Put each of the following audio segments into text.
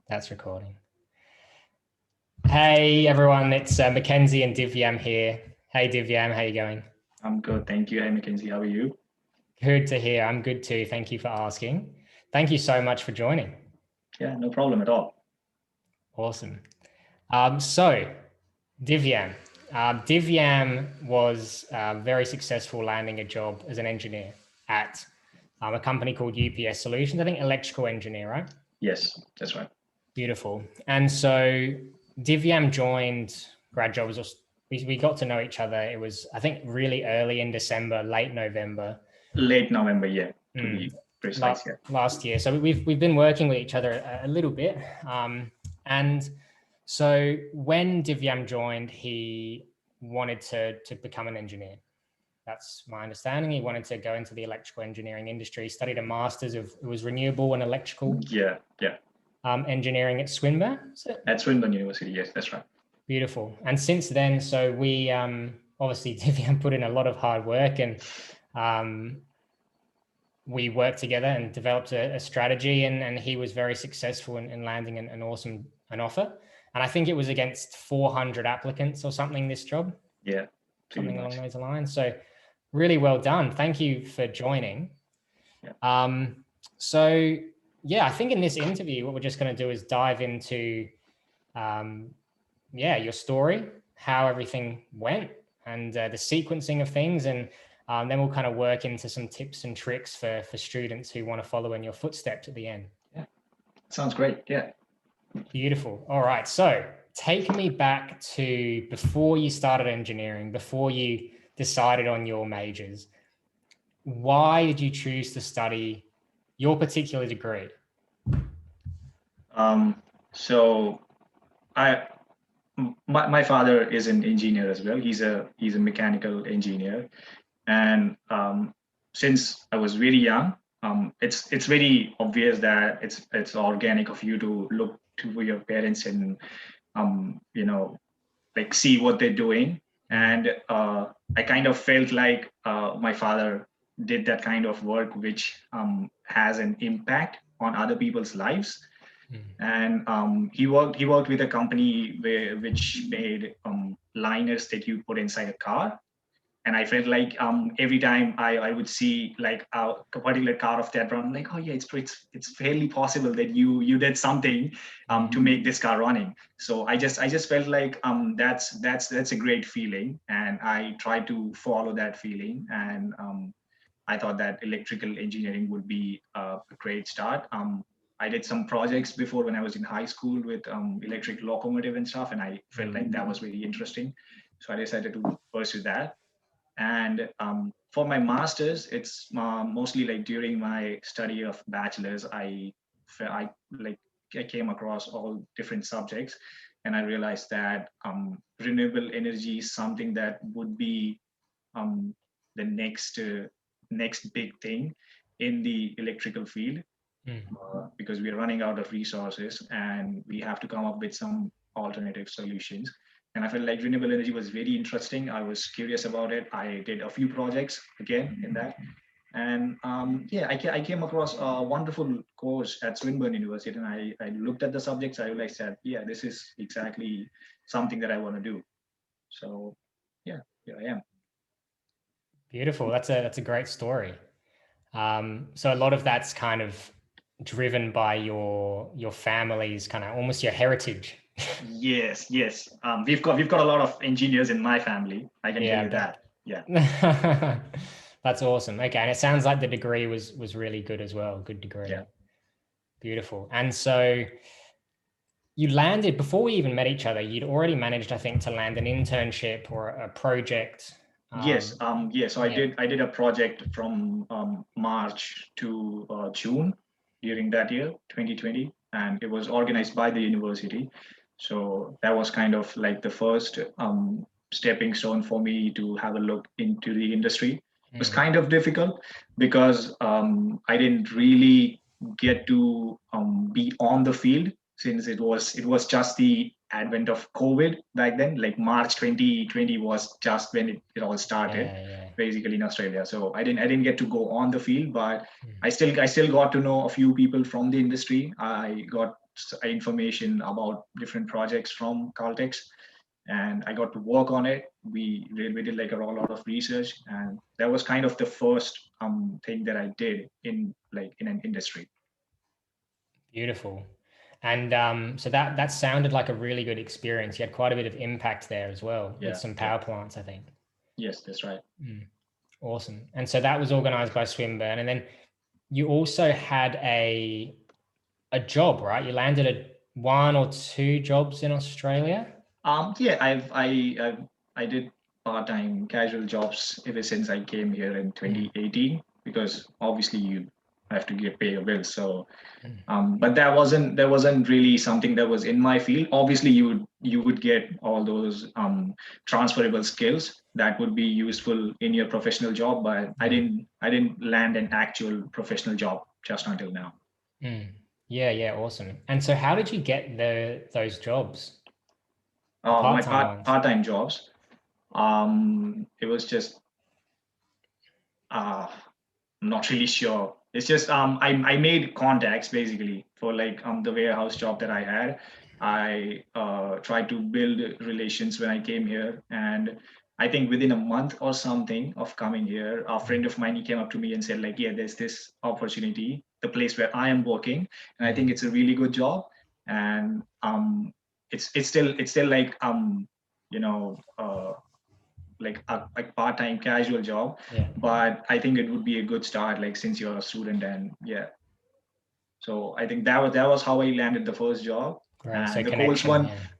That's recording. Hey everyone, it's Mackenzie and Divyam here. Hey Divyam, how you going? I'm good, thank you. Hey, Mackenzie, how are you? Good to hear. I'm good too. Thank you for asking. Thank you so much for joining. Yeah, no problem at all. Awesome. So Divyam, Divyam was very successful landing a job as an engineer at a company called UPS Solutions. I think electrical engineer, right? Yes, that's right. Beautiful. And so Divyam joined grad jobs. We got to know each other. It was, I think, really early in December, late November, Late November, yeah, to be precise, yeah. last year. So we've been working with each other a little bit. And so when Divyam joined, he wanted to become an engineer. That's my understanding. He wanted to go into the electrical engineering industry. He studied a master's of, it was renewable and electrical Yeah. engineering at Swinburne. At Swinburne University, yes, that's right. Beautiful. And since then, so we obviously Divyam put in a lot of hard work, and we worked together and developed a strategy, and he was very successful in landing an awesome offer. And I think it was against 400 applicants or something, this job. Yeah, something along those lines. So really well done. Thank you for joining. Yeah. So yeah, I think in this interview, what we're just going to do is dive into your story, how everything went, and the sequencing of things, and then we'll kind of work into some tips and tricks for students who want to follow in your footsteps at the end. Yeah, sounds great. Yeah. Beautiful. All right. So take me back to before you started engineering, before you decided on your majors. Why did you choose to study your particular degree? So my father is an engineer as well. He's a mechanical engineer, and since I was very young, it's very obvious that it's organic of you to look to your parents and like see what they're doing. And I kind of felt like my father did that kind of work which has an impact on other people's lives. And he worked with a company which made liners that you put inside a car. And I felt like every time I would see like a particular car of that brand, I'm like, oh yeah, it's fairly possible that you did something to make this car running. So I just felt like that's a great feeling, and I tried to follow that feeling. And I thought that electrical engineering would be a great start. I did some projects before when I was in high school with electric locomotive and stuff, and I felt like that was really interesting. So I decided to pursue that. And for my master's, it's mostly like during my study of bachelor's, I came across all different subjects, and I realized that renewable energy is something that would be the next big thing in the electrical field, because we are running out of resources and we have to come up with some alternative solutions. And I felt like renewable energy was very interesting. I was curious about it. I did a few projects again in that. And I came across a wonderful course at Swinburne University, and I looked at the subjects. I realized that, yeah, this is exactly something that I want to do. So, yeah, here I am. Beautiful. That's a great story. So a lot of that's kind of driven by your family's kind of almost your heritage. Yes. We've got a lot of engineers in my family. I can tell you that. Yeah. That's awesome. Okay, and it sounds like the degree was really good as well. Good degree. Yeah. Beautiful. And so you landed, before we even met each other, you'd already managed, I think, to land an internship or a project. Yes. So I did a project from March to June during that year, 2020, and it was organized by the university. So that was kind of like the first stepping stone for me to have a look into the industry. It was kind of difficult because I didn't really get to be on the field, since it was just the advent of COVID back then. Like March 2020 was just when it all started, basically in Australia. So I didn't get to go on the field, but I still got to know a few people from the industry. I got information about different projects from Caltex, and I got to work on it. We did like a lot of research, and that was kind of the first thing that I did in an industry. Beautiful. And so that sounded like a really good experience. You had quite a bit of impact there as well with some power plants, I think. Yes, that's right. Awesome. And so that was organized by Swinburne. And then you also had a job, right? You landed at 1 or 2 jobs in Australia. Yeah, I did part-time casual jobs ever since I came here in 2018, because obviously you have to pay your bills. So, but that wasn't really something that was in my field. Obviously, you would get all those transferable skills that would be useful in your professional job. But I didn't land an actual professional job just until now. Yeah, awesome. And so, how did you get those jobs? My part-time jobs. It was just I'm not really sure. It's just I made contacts basically for the warehouse job that I had. I tried to build relations when I came here, and I think within a month or something of coming here, a friend of mine, he came up to me and said like, yeah, there's this opportunity, the place where I am working, and I think it's a really good job, and it's still like you know like a part-time casual job, but I think it would be a good start, like since you're a student. And yeah, so I think that was how I landed the first job. Right, so And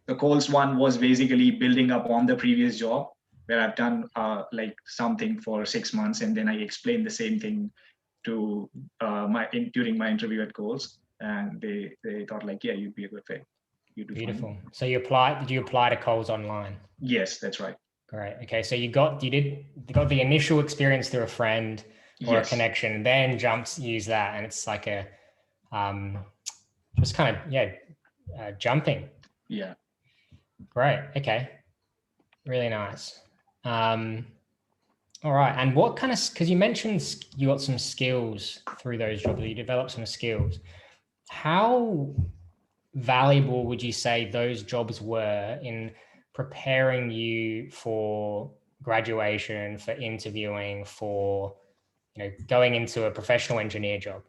the Coles one was basically building up on the previous job, where I've done like something for 6 months, and then I explained the same thing to during my interview at Coles, and they thought like, yeah, you'd be a good fit. Beautiful. So did you apply to Coles online? Yes, that's right. Great. Okay. So you got the initial experience through a friend or a connection, then use that. And it's like a, just kind of, jumping. Yeah. Great. Okay. Really nice. All right. And what kind of, because you mentioned you got some skills through those jobs, you developed some skills. How valuable would you say those jobs were in preparing you for graduation, for interviewing, for going into a professional engineer job?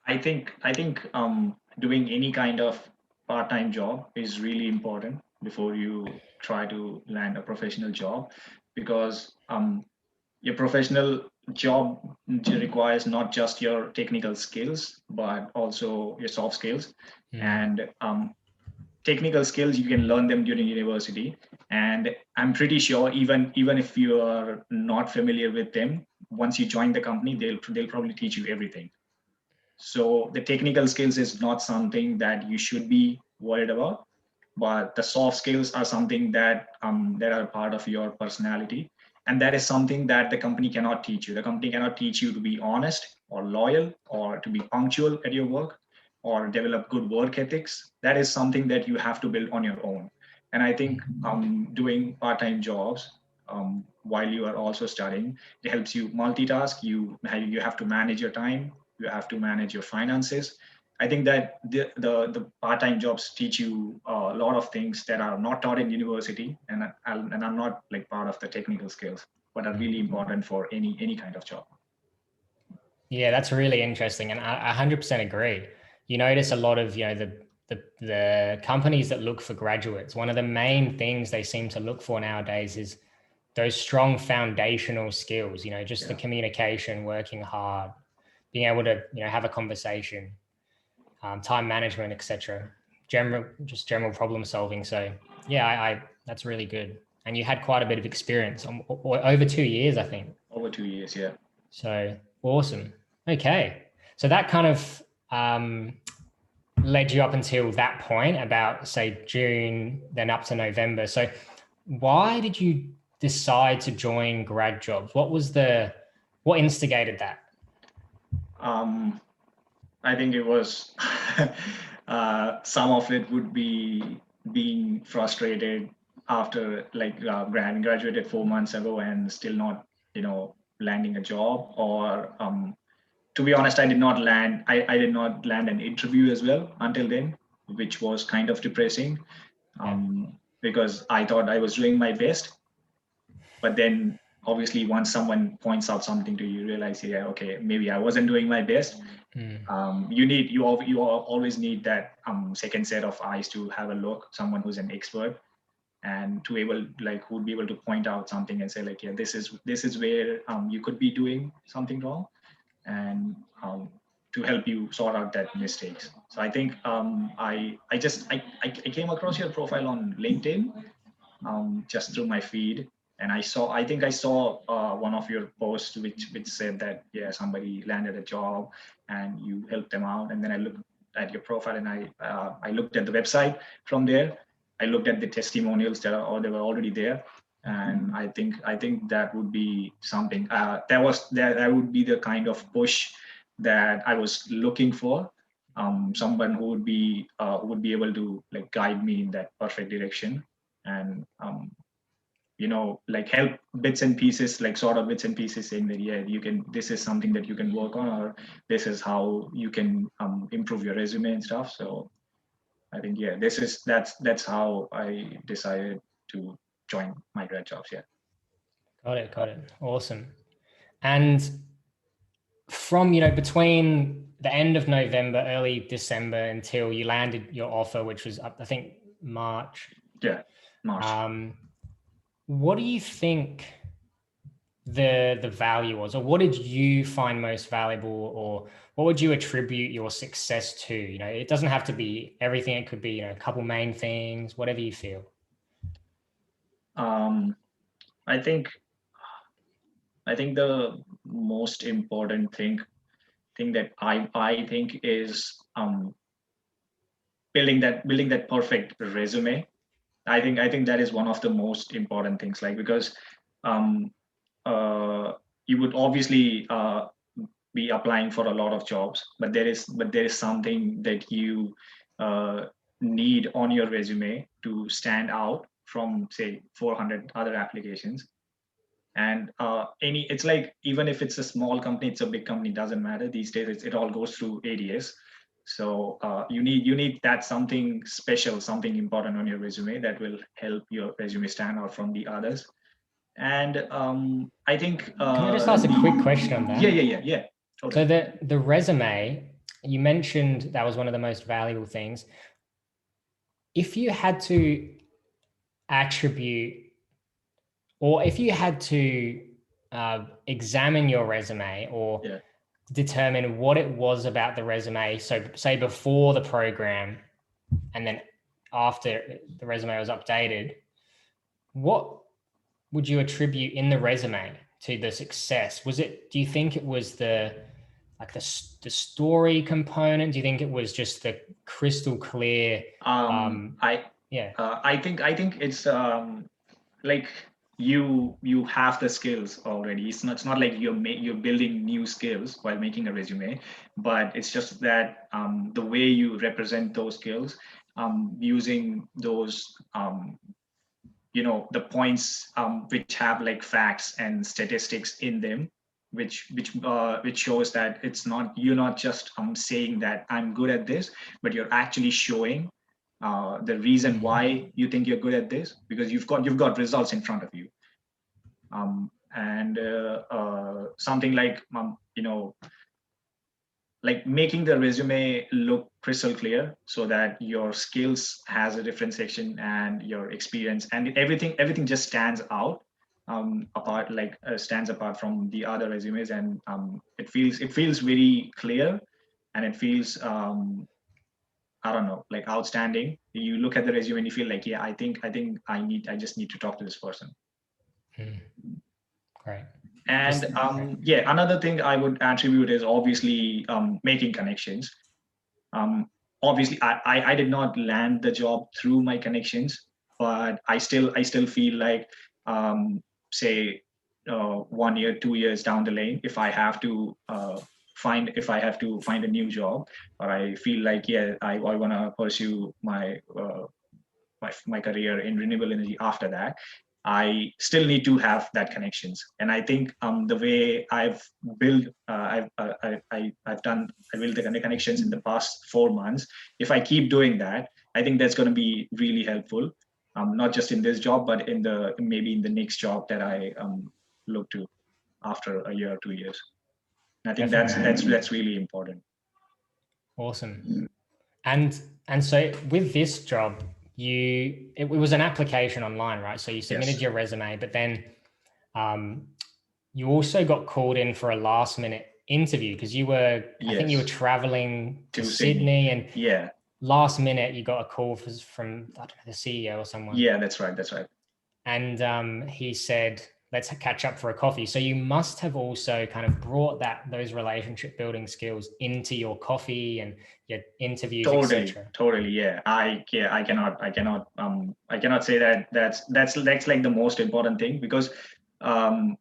I think doing any kind of part-time job is really important before you try to land a professional job, because your professional job requires not just your technical skills but also your soft skills. And technical skills, you can learn them during university, and I'm pretty sure even if you are not familiar with them, once you join the company, they'll probably teach you everything. So the technical skills is not something that you should be worried about, but the soft skills are something that are part of your personality, and that is something that the company cannot teach you. The company cannot teach you to be honest or loyal or to be punctual at your work or develop good work ethics. That is something that you have to build on your own. And I think doing part-time jobs while you are also studying, it helps you multitask. You have to manage your time. You have to manage your finances. I think that the part-time jobs teach you a lot of things that are not taught in university, and are not like part of the technical skills, but are really important for any kind of job. Yeah, that's really interesting, and I 100% agree. You notice a lot of the companies that look for graduates. One of the main things they seem to look for nowadays is those strong foundational skills. Just the communication, working hard, being able to have a conversation, time management, etc. General problem solving. So yeah, that's really good. And you had quite a bit of experience, over 2 years, I think. Over 2 years, yeah. So awesome. Okay, so that kind of led you up until that point, about say June, then up to November. So why did you decide to join grad jobs? What instigated that? I think it was some of it would be being frustrated after graduated 4 months ago and still not landing a job, or to be honest, I did not land an interview as well until then. which was kind of depressing, because I thought I was doing my best. But then obviously once someone points out something to you, you realize, yeah, okay, maybe I wasn't doing my best. You always need that second set of eyes to have a look, someone who's an expert, and to able, like, who would be able to point out something and say, like, yeah, this is where you could be doing something wrong, and to help you sort out that mistakes. So I think I came across your profile on LinkedIn, just through my feed, and I think I saw one of your posts which said that, yeah, somebody landed a job and you helped them out. And then I looked at your profile, and I looked at the website. From there I looked at the testimonials they were already there, and I think that would be something, that would be the kind of push that I was looking for. Someone who would be able to, like, guide me in that perfect direction, and like, help bits and pieces, like, sort of bits and pieces, saying that, yeah, you can, this is something that you can work on, or this is how you can improve your resume and stuff. So I think, yeah, that's how I decided to join my grad jobs. Yeah. Got it. Awesome. And from, between the end of November, early December until you landed your offer, which was up, I think, March. Yeah, March. What do you think the value was, or what did you find most valuable, or what would you attribute your success to? It doesn't have to be everything. It could be, a couple main things, whatever you feel. I think the most important thing that I think is building that perfect resume. I think that is one of the most important things, like, because um, you would obviously be applying for a lot of jobs, but there is something that you need on your resume to stand out from, say, 400 other applications. And it's like, even if it's a small company, it's a big company, doesn't matter these days. It all goes through ADS. So you need that something special, something important on your resume that will help your resume stand out from the others. And I think Can I just ask a quick question on that? Yeah, totally. So the resume, you mentioned that was one of the most valuable things. If you had to attribute, or if you had to examine your resume, or determine what it was about the resume, so say before the program and then after the resume was updated, what would you attribute in the resume to the success? Do you think it was the story component? Do you think it was just the crystal clear? I think it's like, you have the skills already. It's not like you're building new skills while making a resume, but it's just that the way you represent those skills, using those the points which have, like, facts and statistics in them, which shows that you're not just saying that I'm good at this, but you're actually showing the reason why you think you're good at this, because you've got results in front of you. And something like, like, making the resume look crystal clear, so that your skills has a different section, and your experience and everything just stands out, apart, like, stands apart from the other resumes. And it feels very clear, and it feels, I don't know, like, outstanding. You look at the resume and you feel like, yeah, I just need to talk to this person. Great. And another thing I would attribute is, obviously, making connections. Obviously, I did not land the job through my connections, but I still feel like, say, 1 year, 2 years down the lane, if I have to find a new job, or I feel like, yeah, I want to pursue my career in renewable energy after that, I still need to have that connections. And I think the way I've built, I've built the connections in the past 4 months. If I keep doing that, I think that's going to be really helpful, not just in this job, but in the maybe in the next job that I look to after a year or 2 years. And I think that's really important. Awesome. And so with this job, it was an application online, right? So you submitted Yes. your resume, but then you also got called in for a last minute interview because I think you were Yes. traveling to To Sydney, and Yeah. last minute you got a call from I don't know, the CEO or someone. Yeah, that's right. And he said, let's catch up for a coffee. So you must have also kind of brought those relationship building skills into your coffee and your interviews, etc. Totally. Yeah. I cannot say that that's like the most important thing, because um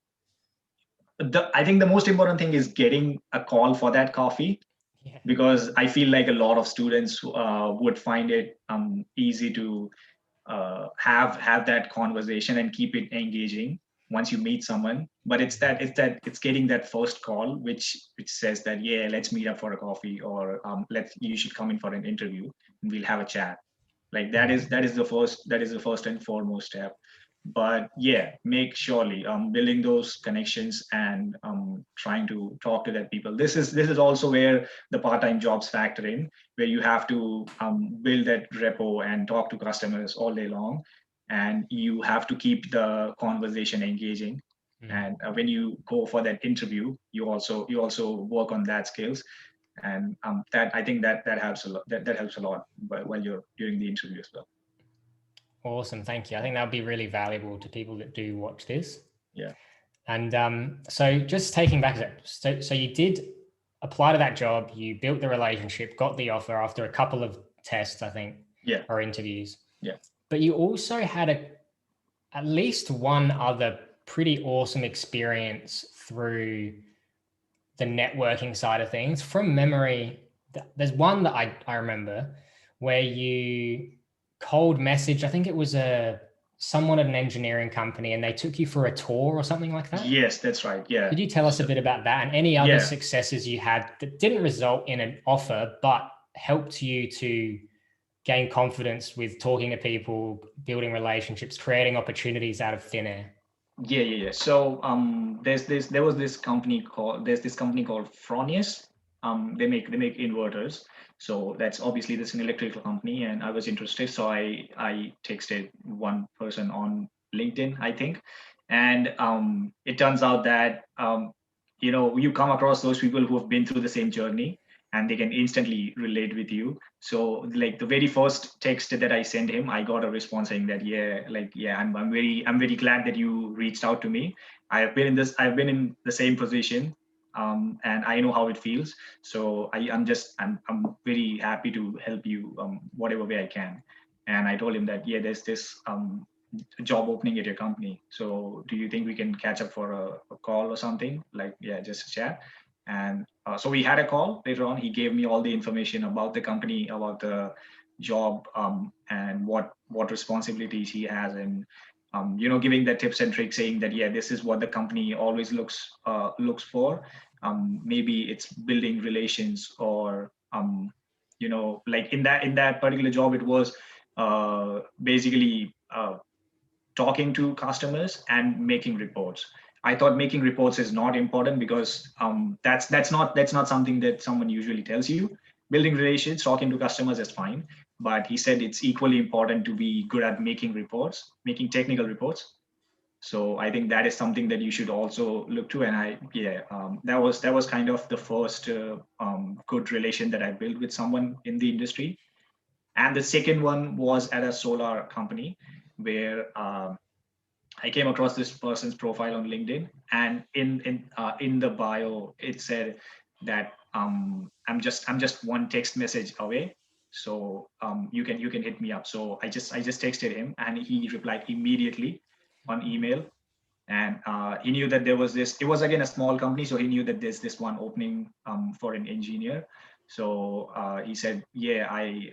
I think the most important thing is getting a call for that coffee, Yeah. because I feel like a lot of students would find it easy to have that conversation and keep it engaging once you meet someone. But it's getting that first call which says that, yeah, let's meet up for a coffee, or you should come in for an interview and we'll have a chat. Like that is the first and foremost step. But yeah, make surely building those connections and trying to talk to that people. This is also where the part-time jobs factor in, where you have to build that repo and talk to customers all day long, and you have to keep the conversation engaging. And when you go for that interview, you also work on that skills. And that I think that helps a lot. That helps a lot while you're during the interview as well. Awesome. Thank you. I think that would be really valuable to people that do watch this. Yeah. And so just taking back that, so you did apply to that job, you built the relationship, got the offer after a couple of tests, I think, Yeah. or interviews. Yeah. But you also had at least one other pretty awesome experience through the networking side of things. From memory, there's one that I remember where you cold message, I think it was someone at an engineering company, and they took you for a tour or something like that. Yes, that's right. Yeah. Could you tell us a bit about that and any other successes you had that didn't result in an offer, but helped you to gain confidence with talking to people, building relationships, creating opportunities out of thin air? Yeah. So there's this company called Fronius. They make inverters. So that's obviously this an electrical company, and I was interested. So I texted one person on LinkedIn, I think. And it turns out that you come across those people who have been through the same journey, and they can instantly relate with you. So like the very first text that I sent him, I got a response saying that, I'm very glad that you reached out to me. I've been in the same position, and I know how it feels. So I'm very happy to help you whatever way I can. And I told him that, yeah, there's this job opening at your company. So do you think we can catch up for a call or something? Like, yeah, just a chat. And so we had a call later on. He gave me all the information about the company, about the job, and what responsibilities he has, and giving the tips and tricks, saying that, yeah, this is what the company always looks for. Maybe it's building relations, or like in that particular job, it was basically talking to customers and making reports. I thought making reports is not important, because that's not something that someone usually tells you. Building relations, talking to customers is fine, but he said it's equally important to be good at making reports, making technical reports. So I think that is something that you should also look to. And that was kind of the first good relation that I built with someone in the industry. And the second one was at a solar company, where I came across this person's profile on LinkedIn, and in the bio it said that I'm just one text message away, so you can hit me up. So I just texted him, and he replied immediately on email. And he knew that there was this. It was again a small company, so he knew that there's this one opening for an engineer. So he said, yeah, I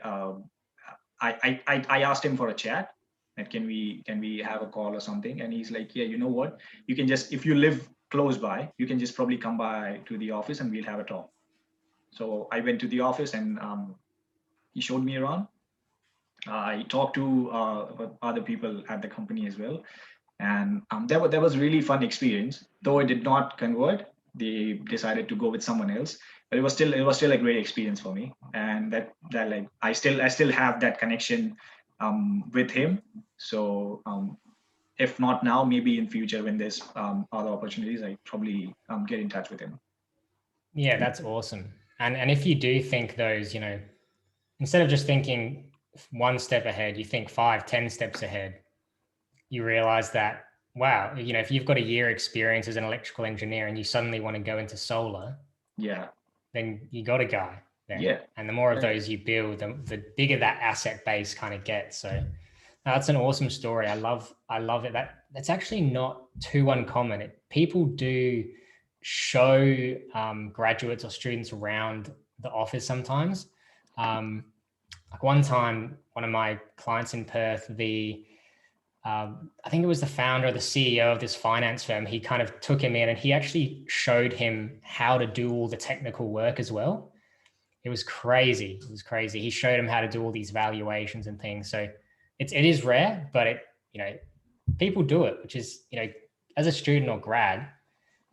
asked him for a chat, And can we have a call or something? And he's like, yeah, you know what? You can just, if you live close by, you can just probably come by to the office and we'll have a talk. So I went to the office and he showed me around. I talked to other people at the company as well, and that was really fun experience. Though it did not convert, they decided to go with someone else, but it was still a great experience for me, and that like I still have that connection with him. So if not now, maybe in future when there's other opportunities, I probably get in touch with him. Yeah, that's awesome. And if you do think those, instead of just thinking one step ahead, you think 5, 10 steps ahead, you realize that, wow, if you've got a year experience as an electrical engineer and you suddenly want to go into solar, Yeah, then you got a guy then. yeah, And the more of yeah, those you build, the bigger that asset base kind of gets. So that's an awesome story. I love it. That's actually not too uncommon. People do show graduates or students around the office sometimes. Like one time, one of my clients in Perth, I think it was the founder or the CEO of this finance firm. He kind of took him in and he actually showed him how to do all the technical work as well. It was crazy. It was crazy. He showed him how to do all these valuations and things. So it is rare, but people do it, which is, as a student or grad,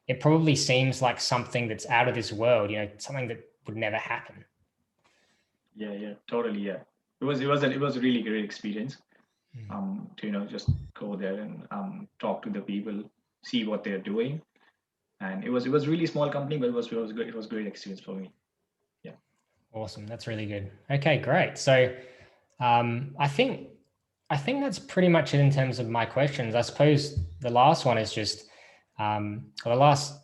it probably seems like something that's out of this world, something that would never happen. yeah, totally. Yeah, it was a really great experience. To just go there and talk to the people, see what they're doing, and it was really small company, but it was good. It was great experience for me. Yeah. Awesome. That's really good. Okay, great. So I think that's pretty much it in terms of my questions. I suppose the last one is just, or the last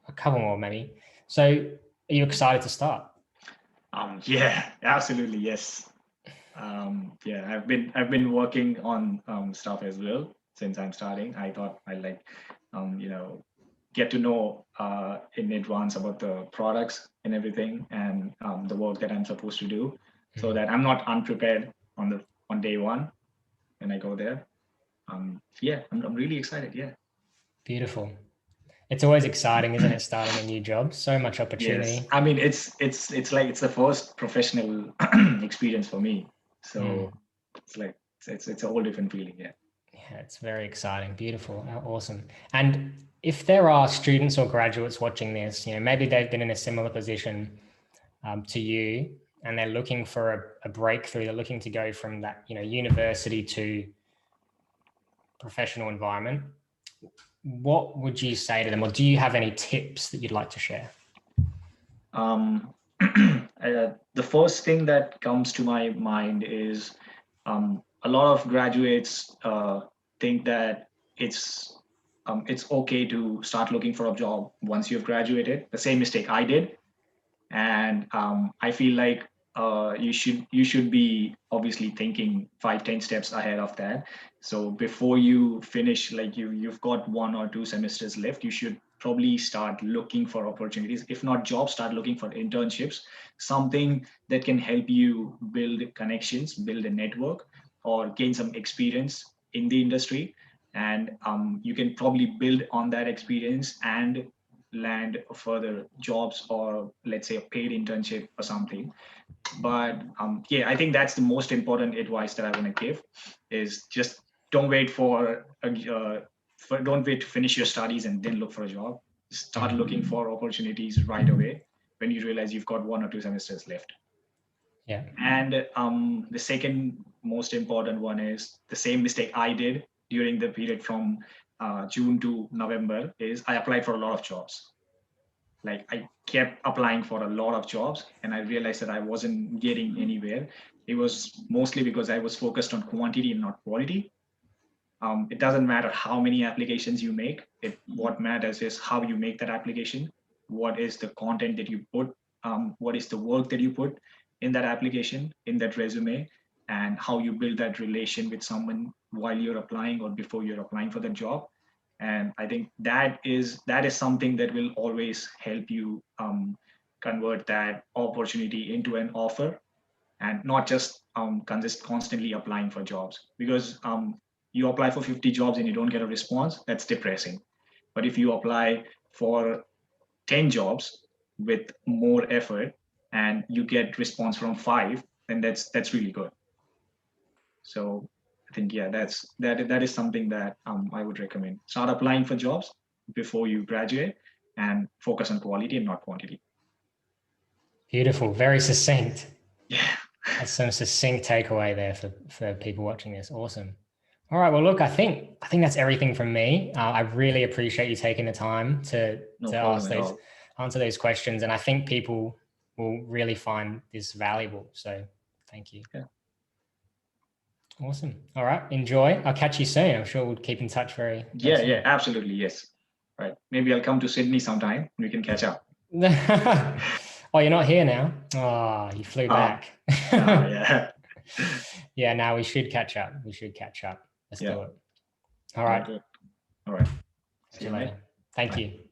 a couple more maybe. So are you excited to start? Yeah, absolutely, yes. Yeah, I've been working on stuff as well since I'm starting. I thought I like get to know in advance about the products and everything, and the work that I'm supposed to do, so that I'm not unprepared on day one when I go there. Yeah, I'm really excited. Yeah. Beautiful. It's always exciting, isn't it? Starting a new job, so much Yes, opportunity. I mean it's like it's the first professional experience for me, so it's like it's a whole different feeling. Yeah. Yeah, it's very exciting. Beautiful. Awesome. And if there are students or graduates watching this, maybe they've been in a similar position to you and they're looking for a breakthrough, they're looking to go from that, university to professional environment, what would you say to them? Or do you have any tips that you'd like to share? Um, the first thing that comes to my mind is a lot of graduates think that it's okay to start looking for a job once you've graduated. The same mistake I did, and I feel like you should be obviously thinking 5-10 steps ahead of that. So before you finish, like you've got 1 or 2 semesters left, you should probably start looking for opportunities. If not jobs, start looking for internships, something that can help you build connections, build a network, or gain some experience in the industry. And you can probably build on that experience and land further jobs, or let's say a paid internship or something. But yeah, I think that's the most important advice that I want to give, is just don't wait don't wait to finish your studies and then look for a job. Start looking for opportunities right away when you realize you've got 1 or 2 semesters left. Yeah. And the second most important one is the same mistake I did during the period from June to November, is I applied for a lot of jobs. Like I kept applying for a lot of jobs and I realized that I wasn't getting anywhere. It was mostly because I was focused on quantity and not quality. It doesn't matter how many applications you make. What matters is how you make that application. What is the content that you put? What is the work that you put in that application, in that resume, and how you build that relation with someone while you're applying or before you're applying for the job. And I think that is something that will always help you convert that opportunity into an offer, and not just constantly applying for jobs. Because You apply for 50 jobs and you don't get a response, that's depressing. But if you apply for 10 jobs with more effort and you get response from 5, then that's really good. So I think, yeah, that is something that I would recommend. Start applying for jobs before you graduate and focus on quality and not quantity. Beautiful. Very succinct. Yeah. That's some succinct takeaway there for people watching this. Awesome. All right. Well, look, I think that's everything from me. I really appreciate you taking the time to answer those questions. And I think people will really find this valuable. So thank you. Yeah. Awesome. All right. Enjoy. I'll catch you soon. I'm sure we'll keep in touch very Yeah, soon. yeah, absolutely. Yes. Right. Maybe I'll come to Sydney sometime. We can catch up. Oh, you're not here now? Oh, you flew back. Yeah. Yeah, now we should catch up. Let's do it. All right. All right. See you later. Thank you.